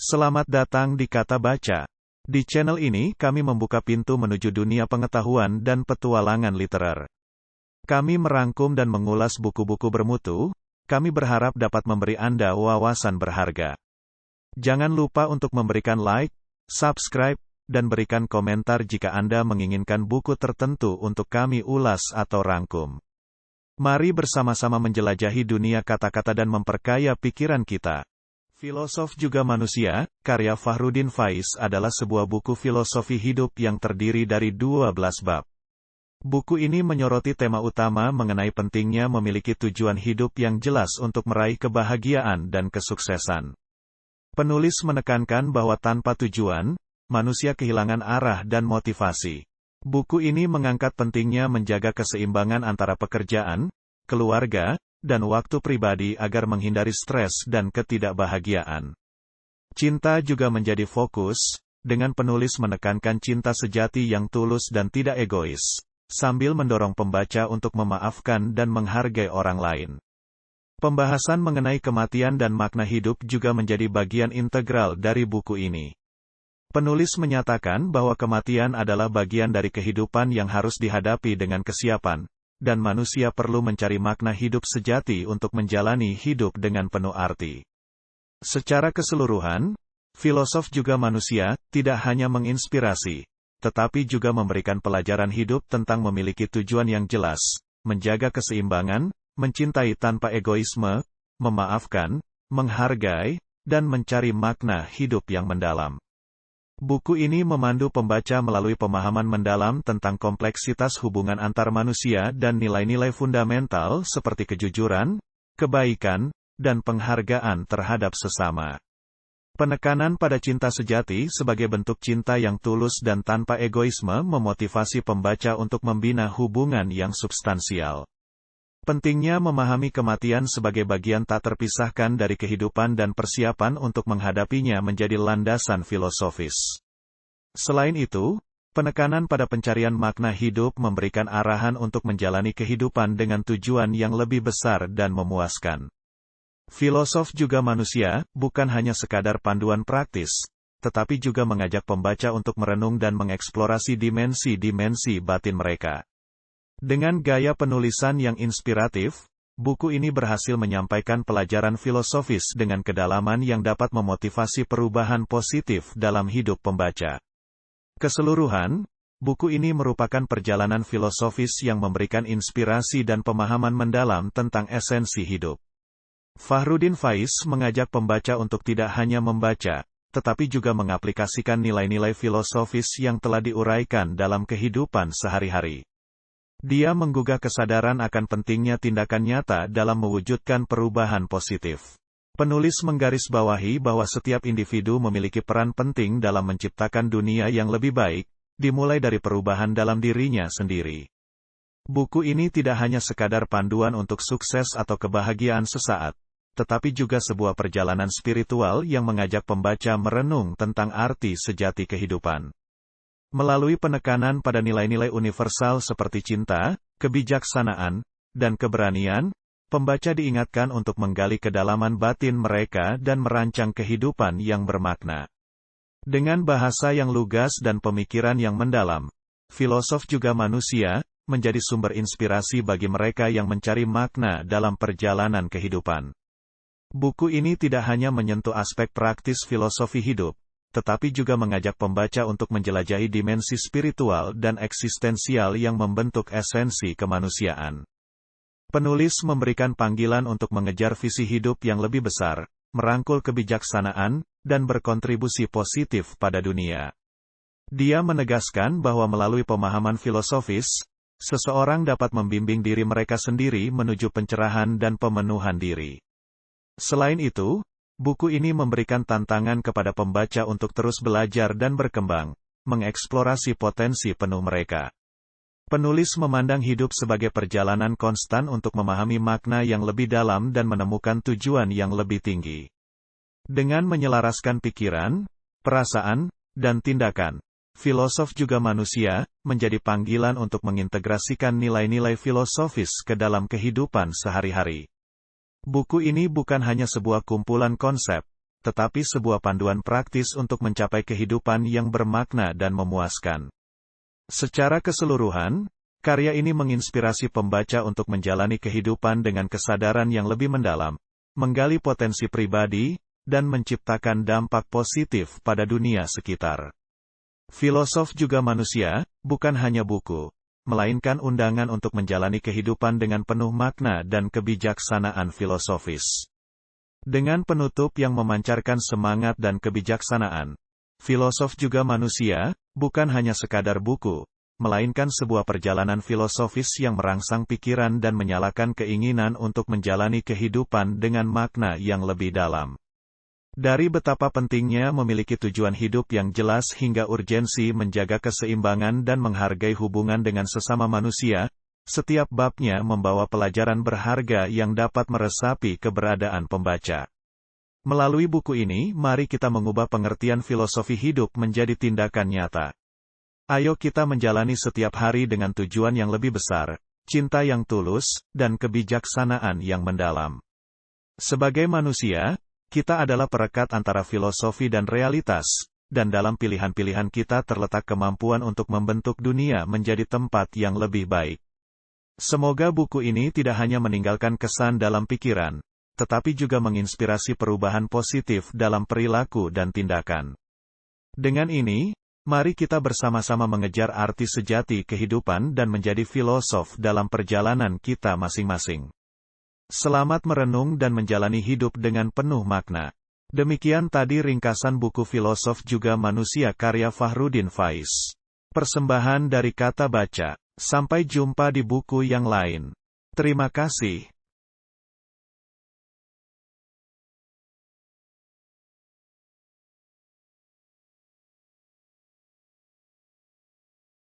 Selamat datang di Kata Baca. Di channel ini kami membuka pintu menuju dunia pengetahuan dan petualangan literer. Kami merangkum dan mengulas buku-buku bermutu. Kami berharap dapat memberi Anda wawasan berharga. Jangan lupa untuk memberikan like, subscribe, dan berikan komentar jika Anda menginginkan buku tertentu untuk kami ulas atau rangkum. Mari bersama-sama menjelajahi dunia kata-kata dan memperkaya pikiran kita. Filosof Juga Manusia, karya Fahrudin Faiz adalah sebuah buku filosofi hidup yang terdiri dari 12 bab. Buku ini menyoroti tema utama mengenai pentingnya memiliki tujuan hidup yang jelas untuk meraih kebahagiaan dan kesuksesan. Penulis menekankan bahwa tanpa tujuan, manusia kehilangan arah dan motivasi. Buku ini mengangkat pentingnya menjaga keseimbangan antara pekerjaan, keluarga, dan waktu pribadi agar menghindari stres dan ketidakbahagiaan. Cinta juga menjadi fokus, dengan penulis menekankan cinta sejati yang tulus dan tidak egois, sambil mendorong pembaca untuk memaafkan dan menghargai orang lain. Pembahasan mengenai kematian dan makna hidup juga menjadi bagian integral dari buku ini. Penulis menyatakan bahwa kematian adalah bagian dari kehidupan yang harus dihadapi dengan kesiapan, dan manusia perlu mencari makna hidup sejati untuk menjalani hidup dengan penuh arti. Secara keseluruhan, Filosof Juga Manusia tidak hanya menginspirasi, tetapi juga memberikan pelajaran hidup tentang memiliki tujuan yang jelas, menjaga keseimbangan, mencintai tanpa egoisme, memaafkan, menghargai, dan mencari makna hidup yang mendalam. Buku ini memandu pembaca melalui pemahaman mendalam tentang kompleksitas hubungan antar manusia dan nilai-nilai fundamental seperti kejujuran, kebaikan, dan penghargaan terhadap sesama. Penekanan pada cinta sejati sebagai bentuk cinta yang tulus dan tanpa egoisme memotivasi pembaca untuk membina hubungan yang substansial. Pentingnya memahami kematian sebagai bagian tak terpisahkan dari kehidupan dan persiapan untuk menghadapinya menjadi landasan filosofis. Selain itu, penekanan pada pencarian makna hidup memberikan arahan untuk menjalani kehidupan dengan tujuan yang lebih besar dan memuaskan. Filosof Juga Manusia bukan hanya sekadar panduan praktis, tetapi juga mengajak pembaca untuk merenung dan mengeksplorasi dimensi-dimensi batin mereka. Dengan gaya penulisan yang inspiratif, buku ini berhasil menyampaikan pelajaran filosofis dengan kedalaman yang dapat memotivasi perubahan positif dalam hidup pembaca. Keseluruhan, buku ini merupakan perjalanan filosofis yang memberikan inspirasi dan pemahaman mendalam tentang esensi hidup. Fahrudin Faiz mengajak pembaca untuk tidak hanya membaca, tetapi juga mengaplikasikan nilai-nilai filosofis yang telah diuraikan dalam kehidupan sehari-hari. Dia menggugah kesadaran akan pentingnya tindakan nyata dalam mewujudkan perubahan positif. Penulis menggarisbawahi bahwa setiap individu memiliki peran penting dalam menciptakan dunia yang lebih baik, dimulai dari perubahan dalam dirinya sendiri. Buku ini tidak hanya sekadar panduan untuk sukses atau kebahagiaan sesaat, tetapi juga sebuah perjalanan spiritual yang mengajak pembaca merenung tentang arti sejati kehidupan. Melalui penekanan pada nilai-nilai universal seperti cinta, kebijaksanaan, dan keberanian, pembaca diingatkan untuk menggali kedalaman batin mereka dan merancang kehidupan yang bermakna. Dengan bahasa yang lugas dan pemikiran yang mendalam, Filosof Juga Manusia menjadi sumber inspirasi bagi mereka yang mencari makna dalam perjalanan kehidupan. Buku ini tidak hanya menyentuh aspek praktis filosofi hidup, tetapi juga mengajak pembaca untuk menjelajahi dimensi spiritual dan eksistensial yang membentuk esensi kemanusiaan. Penulis memberikan panggilan untuk mengejar visi hidup yang lebih besar, merangkul kebijaksanaan, dan berkontribusi positif pada dunia. Dia menegaskan bahwa melalui pemahaman filosofis, seseorang dapat membimbing diri mereka sendiri menuju pencerahan dan pemenuhan diri. Selain itu, buku ini memberikan tantangan kepada pembaca untuk terus belajar dan berkembang, mengeksplorasi potensi penuh mereka. Penulis memandang hidup sebagai perjalanan konstan untuk memahami makna yang lebih dalam dan menemukan tujuan yang lebih tinggi. Dengan menyelaraskan pikiran, perasaan, dan tindakan, Filosof Juga Manusia menjadi panggilan untuk mengintegrasikan nilai-nilai filosofis ke dalam kehidupan sehari-hari. Buku ini bukan hanya sebuah kumpulan konsep, tetapi sebuah panduan praktis untuk mencapai kehidupan yang bermakna dan memuaskan. Secara keseluruhan, karya ini menginspirasi pembaca untuk menjalani kehidupan dengan kesadaran yang lebih mendalam, menggali potensi pribadi, dan menciptakan dampak positif pada dunia sekitar. Filosof Juga Manusia, bukan hanya buku, melainkan undangan untuk menjalani kehidupan dengan penuh makna dan kebijaksanaan filosofis. Dengan penutup yang memancarkan semangat dan kebijaksanaan, Filosof Juga Manusia, bukan hanya sekadar buku, melainkan sebuah perjalanan filosofis yang merangsang pikiran dan menyalakan keinginan untuk menjalani kehidupan dengan makna yang lebih dalam. Dari betapa pentingnya memiliki tujuan hidup yang jelas hingga urgensi menjaga keseimbangan dan menghargai hubungan dengan sesama manusia, setiap babnya membawa pelajaran berharga yang dapat meresapi keberadaan pembaca. Melalui buku ini, mari kita mengubah pengertian filosofi hidup menjadi tindakan nyata. Ayo kita menjalani setiap hari dengan tujuan yang lebih besar, cinta yang tulus, dan kebijaksanaan yang mendalam. Sebagai manusia, kita adalah perekat antara filosofi dan realitas, dan dalam pilihan-pilihan kita terletak kemampuan untuk membentuk dunia menjadi tempat yang lebih baik. Semoga buku ini tidak hanya meninggalkan kesan dalam pikiran, tetapi juga menginspirasi perubahan positif dalam perilaku dan tindakan. Dengan ini, mari kita bersama-sama mengejar arti sejati kehidupan dan menjadi filosof dalam perjalanan kita masing-masing. Selamat merenung dan menjalani hidup dengan penuh makna. Demikian tadi ringkasan buku Filosof Juga Manusia karya Fahrudin Faiz. Persembahan dari Kata Baca. Sampai jumpa di buku yang lain. Terima kasih.